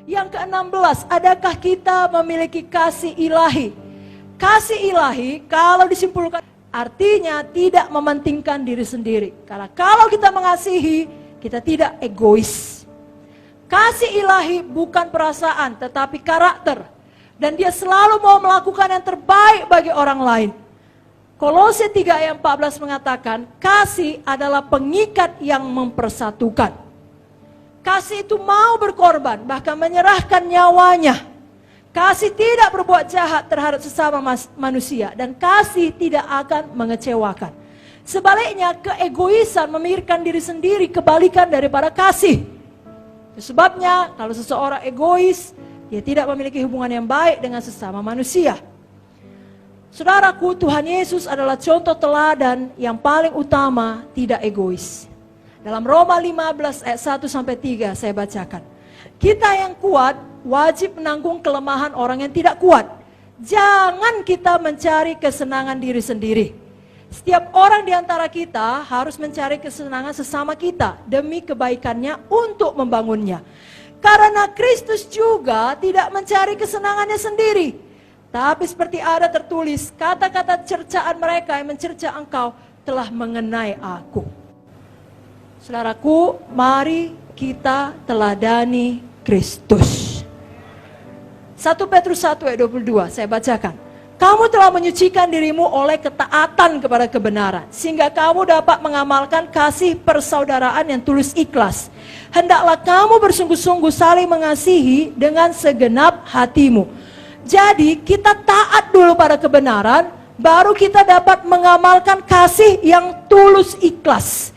Yang ke-16, adakah kita memiliki kasih ilahi? Kasih ilahi kalau disimpulkan artinya tidak mementingkan diri sendiri. Karena kalau kita mengasihi, kita tidak egois. Kasih ilahi bukan perasaan tetapi karakter. Dan dia selalu mau melakukan yang terbaik bagi orang lain. Kolose 3 ayat 14 mengatakan, kasih adalah pengikat yang mempersatukan. Kasih itu mau berkorban, bahkan menyerahkan nyawanya. Kasih tidak berbuat jahat terhadap sesama manusia. Dan kasih tidak akan mengecewakan. Sebaliknya, keegoisan memikirkan diri sendiri kebalikan daripada kasih. Itu sebabnya, kalau seseorang egois, dia tidak memiliki hubungan yang baik dengan sesama manusia. Saudaraku, Tuhan Yesus adalah contoh teladan yang paling utama tidak egois. Dalam Roma 15 ayat 1-3 saya bacakan. Kita yang kuat wajib menanggung kelemahan orang yang tidak kuat. Jangan kita mencari kesenangan diri sendiri. Setiap orang di antara kita harus mencari kesenangan sesama kita demi kebaikannya untuk membangunnya. Karena Kristus juga tidak mencari kesenangannya sendiri. Tapi seperti ada tertulis, kata-kata cercaan mereka yang mencerca engkau telah mengenai aku. Saudaraku, mari kita teladani Kristus. 1 Petrus 1 ayat 22, saya bacakan. Kamu telah menyucikan dirimu oleh ketaatan kepada kebenaran, sehingga kamu dapat mengamalkan kasih persaudaraan yang tulus ikhlas. Hendaklah kamu bersungguh-sungguh saling mengasihi dengan segenap hatimu. Jadi kita taat dulu pada kebenaran, baru kita dapat mengamalkan kasih yang tulus ikhlas.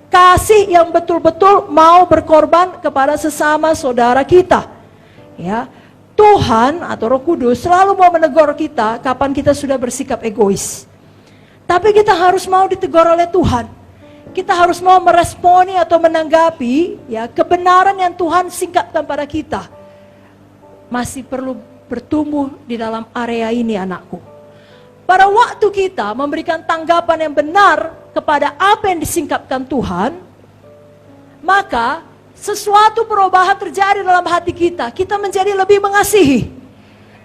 Kasih yang betul-betul mau berkorban kepada sesama saudara kita. Ya, Tuhan atau Roh Kudus selalu mau menegur kita kapan kita sudah bersikap egois. Tapi kita harus mau ditegur oleh Tuhan. Kita harus mau meresponi atau menanggapi ya kebenaran yang Tuhan singkapkan pada kita. Masih perlu bertumbuh di dalam area ini, anakku. Pada waktu kita memberikan tanggapan yang benar kepada apa yang disingkapkan Tuhan, maka sesuatu perubahan terjadi dalam hati kita. Kita menjadi lebih mengasihi.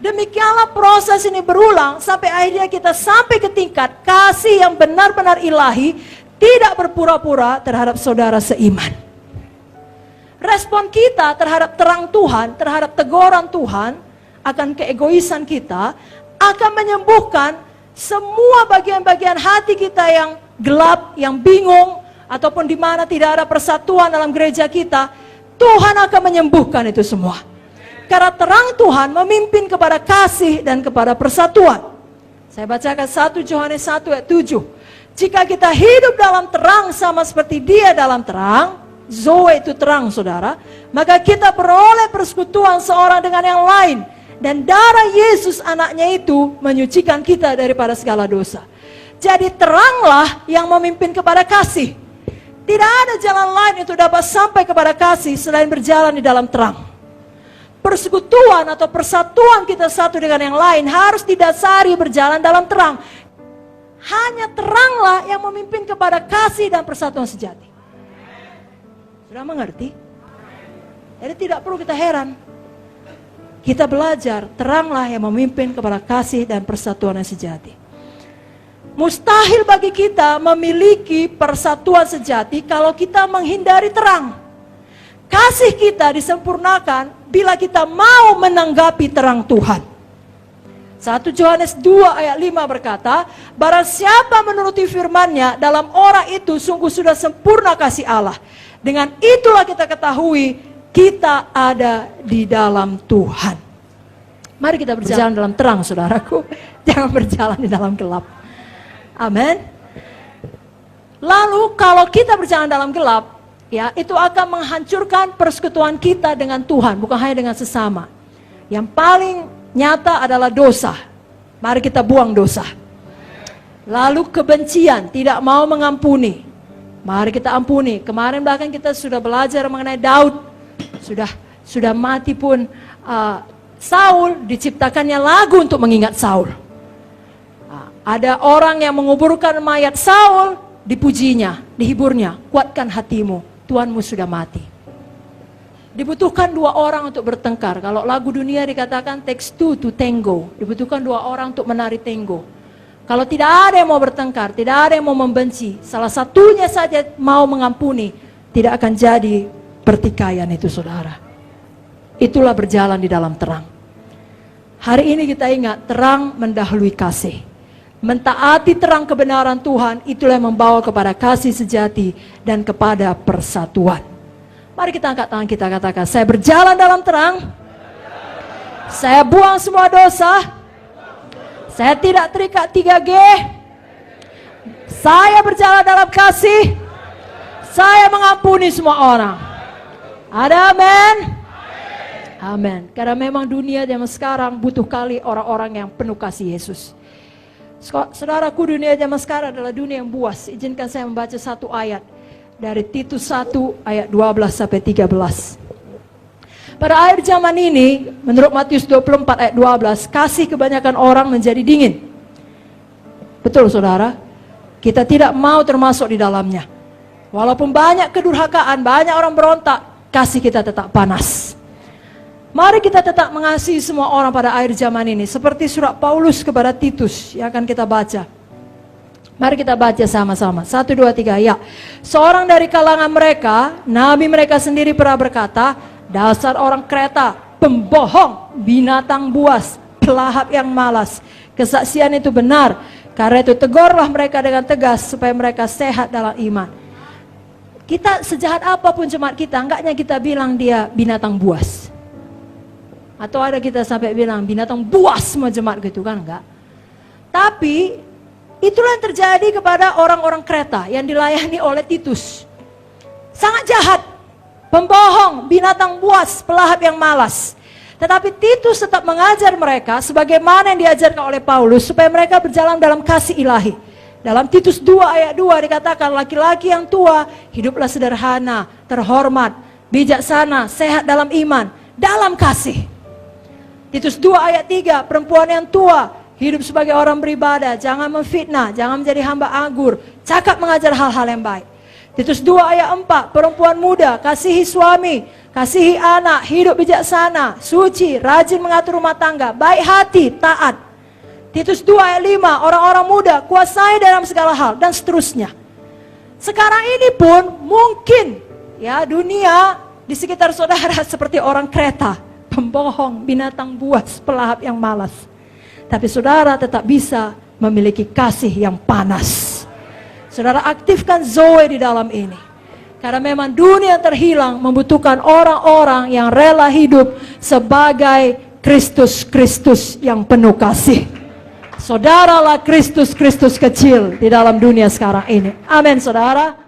Demikianlah proses ini berulang sampai akhirnya kita sampai ke tingkat kasih yang benar-benar ilahi, tidak berpura-pura terhadap saudara seiman. Respon kita terhadap terang Tuhan, terhadap teguran Tuhan akan keegoisan kita akan menyembuhkan semua bagian-bagian hati kita yang gelap, yang bingung, ataupun di mana tidak ada persatuan dalam gereja kita. Tuhan akan menyembuhkan itu semua. Karena terang Tuhan memimpin kepada kasih dan kepada persatuan. Saya bacakan 1 Yohanes 1 ayat 7. Jika kita hidup dalam terang sama seperti Dia dalam terang, Zoe itu terang, saudara, maka kita beroleh persekutuan seorang dengan yang lain. Dan darah Yesus anaknya itu menyucikan kita daripada segala dosa. Jadi teranglah yang memimpin kepada kasih. Tidak ada jalan lain untuk dapat sampai kepada kasih selain berjalan di dalam terang. Persekutuan atau persatuan kita satu dengan yang lain harus didasari berjalan dalam terang. Hanya teranglah yang memimpin kepada kasih dan persatuan sejati. Sudah mengerti? Jadi tidak perlu kita heran. Kita belajar, teranglah yang memimpin kepada kasih dan persatuan yang sejati. Mustahil bagi kita memiliki persatuan sejati kalau kita menghindari terang. Kasih kita disempurnakan bila kita mau menanggapi terang Tuhan. 1 Yohanes 2 ayat 5 berkata, barang siapa menuruti firman-Nya, dalam orang itu sungguh sudah sempurna kasih Allah. Dengan itulah kita ketahui kita ada di dalam Tuhan. Mari kita berjalan dalam terang, saudaraku. Jangan berjalan di dalam gelap. Amin. Lalu kalau kita berjalan dalam gelap, ya, itu akan menghancurkan persekutuan kita dengan Tuhan, bukan hanya dengan sesama. Yang paling nyata adalah dosa. Mari kita buang dosa. Lalu kebencian, tidak mau mengampuni. Mari kita ampuni. Kemarin bahkan kita sudah belajar mengenai Daud. Sudah mati pun Saul, diciptakannya lagu untuk mengingat Saul. Ada orang yang menguburkan mayat Saul, dipujinya, dihiburnya, kuatkan hatimu, Tuhanmu sudah mati. Dibutuhkan 2 orang untuk bertengkar. Kalau lagu dunia dikatakan takes 2 to tango. Dibutuhkan 2 orang untuk menari tango. Kalau tidak ada yang mau bertengkar, tidak ada yang mau membenci, salah satunya saja mau mengampuni, tidak akan jadi pertikaian itu, saudara. Itulah berjalan di dalam terang. Hari ini kita ingat, terang mendahului kasih. Mentaati terang kebenaran Tuhan, itulah yang membawa kepada kasih sejati dan kepada persatuan. Mari kita angkat tangan kita, katakan, saya berjalan dalam terang, saya buang semua dosa, saya tidak terikat 3G, saya berjalan dalam kasih, saya mengampuni semua orang. Ada amin? Amin. Karena memang dunia zaman sekarang butuh kali orang-orang yang penuh kasih Yesus. Saudaraku, dunia zaman sekarang adalah dunia yang buas. Izinkan saya membaca 1 ayat dari Titus 1 ayat 12 sampai 13. Pada akhir zaman ini, menurut Matius 24 ayat 12, kasih kebanyakan orang menjadi dingin. Betul, saudara? Kita tidak mau termasuk di dalamnya. Walaupun banyak kedurhakaan, banyak orang berontak, kasih kita tetap panas. Mari kita tetap mengasihi semua orang pada akhir zaman ini, seperti surat Paulus kepada Titus yang akan kita baca. Mari kita baca sama-sama. 1, 2, 3, ya. Seorang dari kalangan mereka, nabi mereka sendiri pernah berkata, dasar orang Kreta, pembohong, binatang buas, pelahap yang malas. Kesaksian itu benar. Karena itu tegurlah mereka dengan tegas supaya mereka sehat dalam iman. Kita sejahat apapun jemaat kita, enggaknya kita bilang dia binatang buas. Atau ada kita sampai bilang binatang buas semua jemaat gitu kan, enggak. Tapi itulah yang terjadi kepada orang-orang Kreta yang dilayani oleh Titus. Sangat jahat. Pembohong, binatang buas, pelahap yang malas. Tetapi Titus tetap mengajar mereka sebagaimana yang diajarkan oleh Paulus supaya mereka berjalan dalam kasih ilahi. Dalam Titus 2 ayat 2 dikatakan laki-laki yang tua hiduplah sederhana, terhormat, bijaksana, sehat dalam iman, dalam kasih. Titus 2 ayat 3, perempuan yang tua hidup sebagai orang beribadah, jangan memfitnah, jangan menjadi hamba anggur, cakap mengajar hal-hal yang baik. Titus 2 ayat 4, perempuan muda, kasihi suami, kasihi anak, hidup bijaksana, suci, rajin mengatur rumah tangga, baik hati, taat. Titus 2 ayat 5, orang-orang muda, kuasai dalam segala hal, dan seterusnya. Sekarang ini pun mungkin ya dunia di sekitar saudara seperti orang Kreta, pembohong, binatang buas, pelahap yang malas. Tapi saudara tetap bisa memiliki kasih yang panas. Saudara aktifkan Zoe di dalam ini. Karena memang dunia terhilang membutuhkan orang-orang yang rela hidup sebagai Kristus-Kristus yang penuh kasih. Saudaralah Kristus-Kristus kecil di dalam dunia sekarang ini. Amin, saudara.